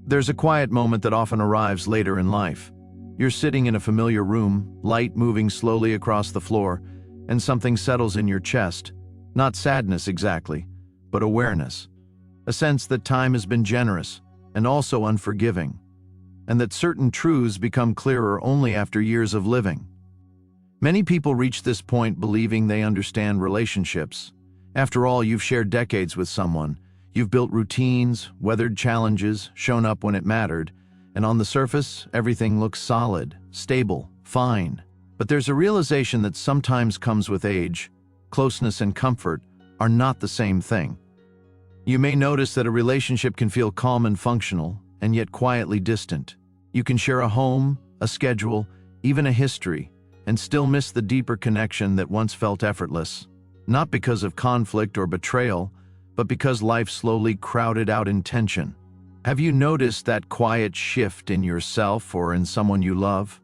There's a quiet moment that often arrives later in life. You're sitting in a familiar room, light moving slowly across the floor, and something settles in your chest. Not sadness exactly, but awareness. A sense that time has been generous and also unforgiving, and that certain truths become clearer only after years of living. Many people reach this point believing they understand relationships. After all, you've shared decades with someone. You've built routines, weathered challenges, shown up when it mattered, and on the surface, everything looks solid, stable, fine. But there's a realization that sometimes comes with age. Closeness and comfort are not the same thing. You may notice that a relationship can feel calm and functional, and yet quietly distant. You can share a home, a schedule, even a history, and still miss the deeper connection that once felt effortless. Not because of conflict or betrayal, but because life slowly crowded out intention. Have you noticed that quiet shift in yourself or in someone you love?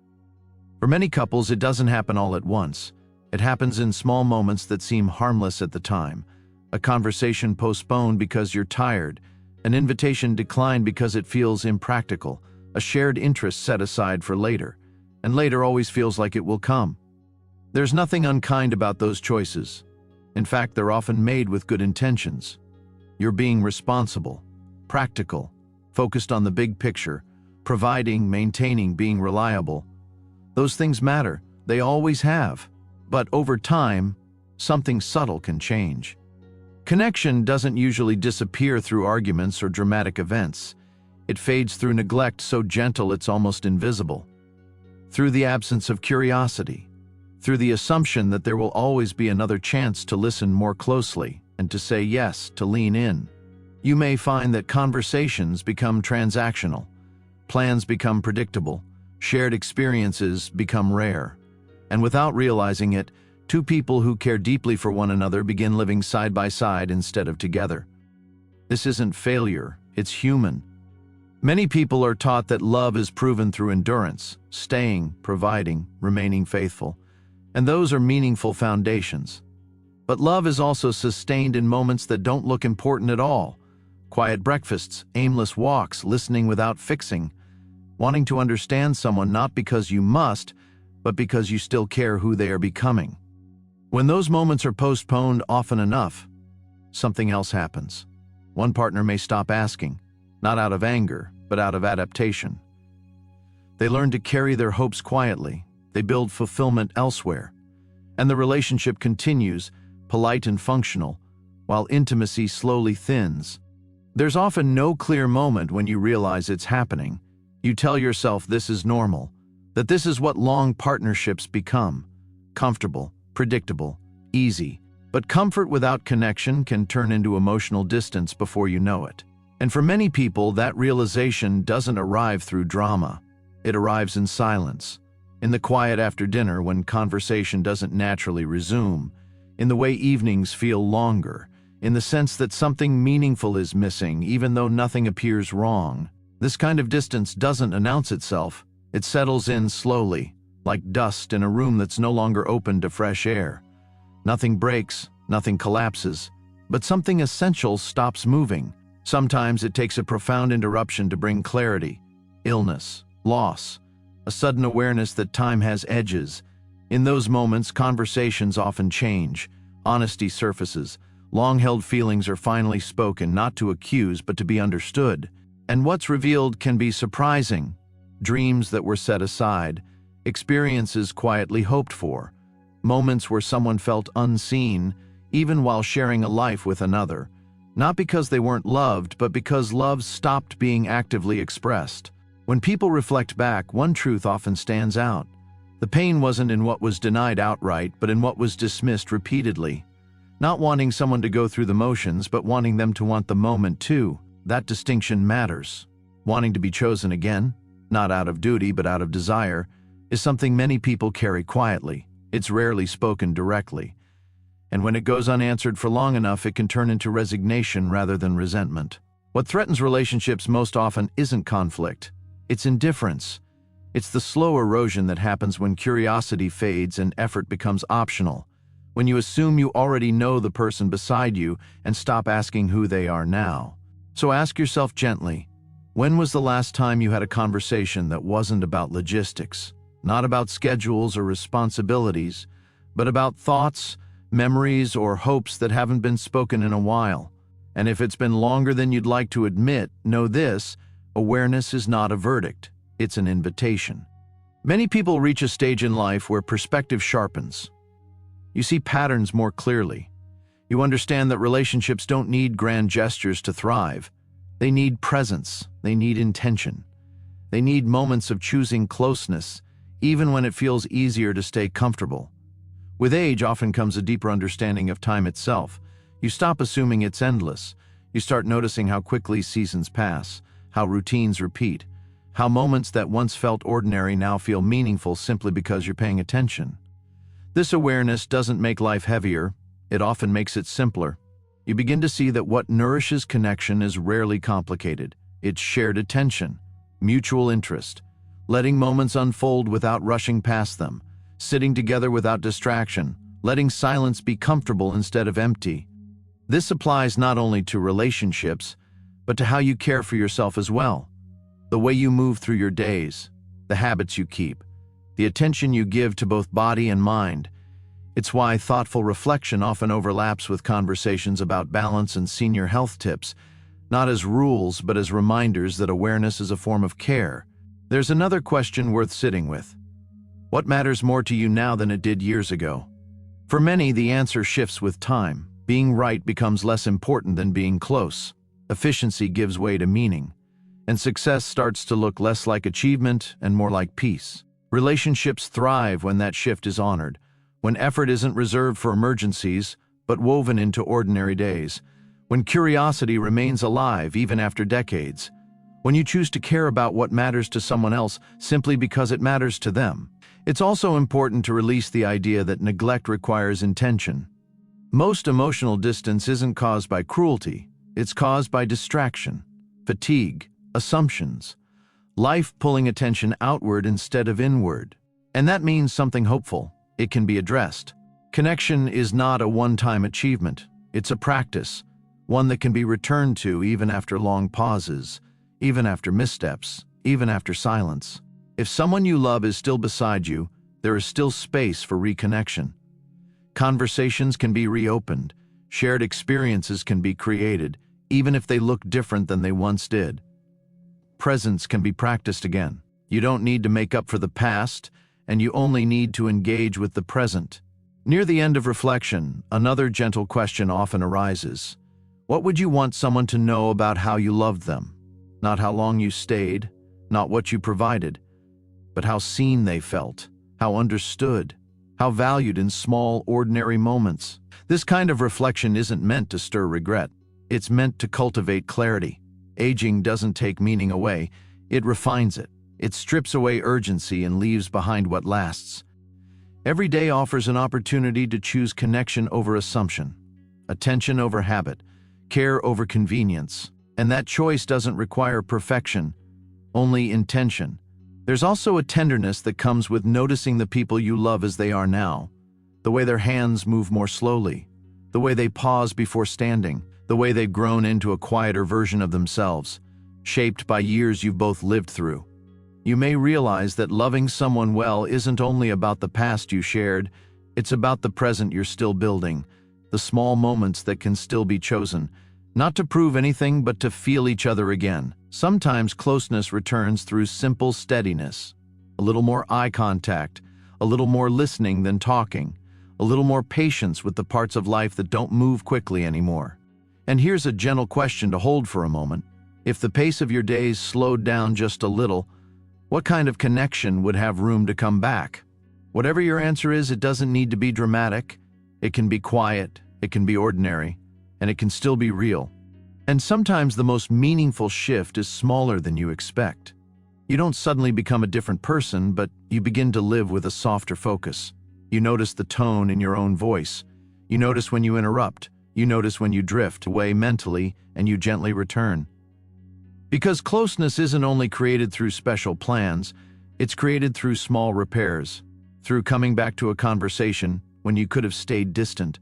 For many couples, it doesn't happen all at once. It happens in small moments that seem harmless at the time. A conversation postponed because you're tired, an invitation declined because it feels impractical, a shared interest set aside for later, and later always feels like it will come. There's nothing unkind about those choices. In fact, they're often made with good intentions. You're being responsible, practical, focused on the big picture, providing, maintaining, being reliable. Those things matter. They always have. But over time, something subtle can change. Connection doesn't usually disappear through arguments or dramatic events. It fades through neglect so gentle it's almost invisible. Through the absence of curiosity. Through the assumption that there will always be another chance to listen more closely and to say yes, to lean in. You may find that conversations become transactional, plans become predictable, shared experiences become rare. And without realizing it, two people who care deeply for one another begin living side by side instead of together. This isn't failure, it's human. Many people are taught that love is proven through endurance, staying, providing, remaining faithful. And those are meaningful foundations. But love is also sustained in moments that don't look important at all. Quiet breakfasts, aimless walks, listening without fixing. Wanting to understand someone not because you must, but because you still care who they are becoming. When those moments are postponed often enough, something else happens. One partner may stop asking, not out of anger, but out of adaptation. They learn to carry their hopes quietly. They build fulfillment elsewhere. And the relationship continues, polite and functional, while intimacy slowly thins. There's often no clear moment when you realize it's happening. You tell yourself this is normal, that this is what long partnerships become. Comfortable, predictable, easy. But comfort without connection can turn into emotional distance before you know it. And for many people, that realization doesn't arrive through drama. It arrives in silence. In the quiet after dinner when conversation doesn't naturally resume, in the way evenings feel longer, in the sense that something meaningful is missing even though nothing appears wrong. This kind of distance doesn't announce itself. It settles in slowly, like dust in a room that's no longer open to fresh air. Nothing breaks, nothing collapses, but something essential stops moving. Sometimes it takes a profound interruption to bring clarity, illness, loss, a sudden awareness that time has edges. In those moments, conversations often change, honesty surfaces, long-held feelings are finally spoken, not to accuse but to be understood. And what's revealed can be surprising. Dreams that were set aside, experiences quietly hoped for, moments where someone felt unseen, even while sharing a life with another. Not because they weren't loved, but because love stopped being actively expressed. When people reflect back, one truth often stands out. The pain wasn't in what was denied outright, but in what was dismissed repeatedly. Not wanting someone to go through the motions, but wanting them to want the moment too. That distinction matters. Wanting to be chosen again, not out of duty but out of desire, is something many people carry quietly. It's rarely spoken directly. And when it goes unanswered for long enough, it can turn into resignation rather than resentment. What threatens relationships most often isn't conflict. It's indifference. It's the slow erosion that happens when curiosity fades and effort becomes optional. When you assume you already know the person beside you and stop asking who they are now. So ask yourself gently, When was the last time you had a conversation that wasn't about logistics, not about schedules or responsibilities, but about thoughts, memories, or hopes that haven't been spoken in a while? And if it's been longer than you'd like to admit, know this: awareness is not a verdict, it's an invitation. Many people reach a stage in life where perspective sharpens. You see patterns more clearly. You understand that relationships don't need grand gestures to thrive. They need presence. They need intention. They need moments of choosing closeness, even when it feels easier to stay comfortable. With age often comes a deeper understanding of time itself. You stop assuming it's endless. You start noticing how quickly seasons pass, how routines repeat, how moments that once felt ordinary now feel meaningful simply because you're paying attention. This awareness doesn't make life heavier, it often makes it simpler. You begin to see that what nourishes connection is rarely complicated. It's shared attention, mutual interest, letting moments unfold without rushing past them, sitting together without distraction, letting silence be comfortable instead of empty. This applies not only to relationships, but to how you care for yourself as well. The way you move through your days, the habits you keep, the attention you give to both body and mind. It's why thoughtful reflection often overlaps with conversations about balance and senior health tips, not as rules, but as reminders that awareness is a form of care. There's another question worth sitting with. What matters more to you now than it did years ago? For many, the answer shifts with time. Being right becomes less important than being close. Efficiency gives way to meaning, and success starts to look less like achievement and more like peace. Relationships thrive when that shift is honored, when effort isn't reserved for emergencies, but woven into ordinary days, when curiosity remains alive even after decades, when you choose to care about what matters to someone else simply because it matters to them. It's also important to release the idea that neglect requires intention. Most emotional distance isn't caused by cruelty, it's caused by distraction, fatigue, assumptions, life pulling attention outward instead of inward. And that means something hopeful. It can be addressed. Connection is not a one-time achievement. It's a practice, one that can be returned to even after long pauses, even after missteps, even after silence. If someone you love is still beside you, there is still space for reconnection. Conversations can be reopened. Shared experiences can be created, even if they look different than they once did. Presence can be practiced again. You don't need to make up for the past, and you only need to engage with the present. Near the end of reflection, another gentle question often arises. What would you want someone to know about how you loved them? Not how long you stayed, not what you provided, but how seen they felt, how understood, how valued in small, ordinary moments. This kind of reflection isn't meant to stir regret. It's meant to cultivate clarity. Aging doesn't take meaning away, it refines it. It strips away urgency and leaves behind what lasts. Every day offers an opportunity to choose connection over assumption, attention over habit, care over convenience. And that choice doesn't require perfection, only intention. There's also a tenderness that comes with noticing the people you love as they are now, the way their hands move more slowly, the way they pause before standing, the way they've grown into a quieter version of themselves, shaped by years you've both lived through. You may realize that loving someone well isn't only about the past you shared, it's about the present you're still building, the small moments that can still be chosen, not to prove anything but to feel each other again. Sometimes closeness returns through simple steadiness, a little more eye contact, a little more listening than talking, a little more patience with the parts of life that don't move quickly anymore. And here's a gentle question to hold for a moment. If the pace of your days slowed down just a little, what kind of connection would have room to come back? Whatever your answer is, it doesn't need to be dramatic. It can be quiet, it can be ordinary, and it can still be real. And sometimes the most meaningful shift is smaller than you expect. You don't suddenly become a different person, but you begin to live with a softer focus. You notice the tone in your own voice. You notice when you interrupt. You notice when you drift away mentally, and you gently return. Because closeness isn't only created through special plans, it's created through small repairs, through coming back to a conversation when you could have stayed distant,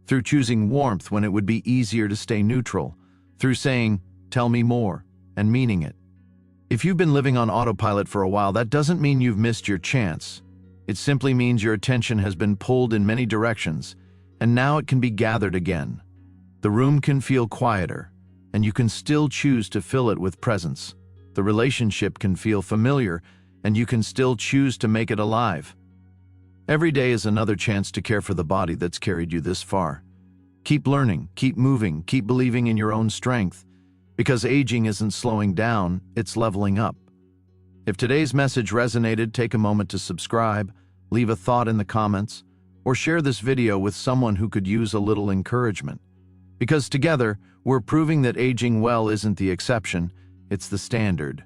through choosing warmth when it would be easier to stay neutral, through saying, "Tell me more," and meaning it. If you've been living on autopilot for a while, that doesn't mean you've missed your chance. It simply means your attention has been pulled in many directions, and now it can be gathered again. The room can feel quieter, and you can still choose to fill it with presence. The relationship can feel familiar, and you can still choose to make it alive. Every day is another chance to care for the body that's carried you this far. Keep learning, keep moving, keep believing in your own strength, because aging isn't slowing down, it's leveling up. If today's message resonated, take a moment to subscribe, leave a thought in the comments, or share this video with someone who could use a little encouragement. Because together, we're proving that aging well isn't the exception, it's the standard.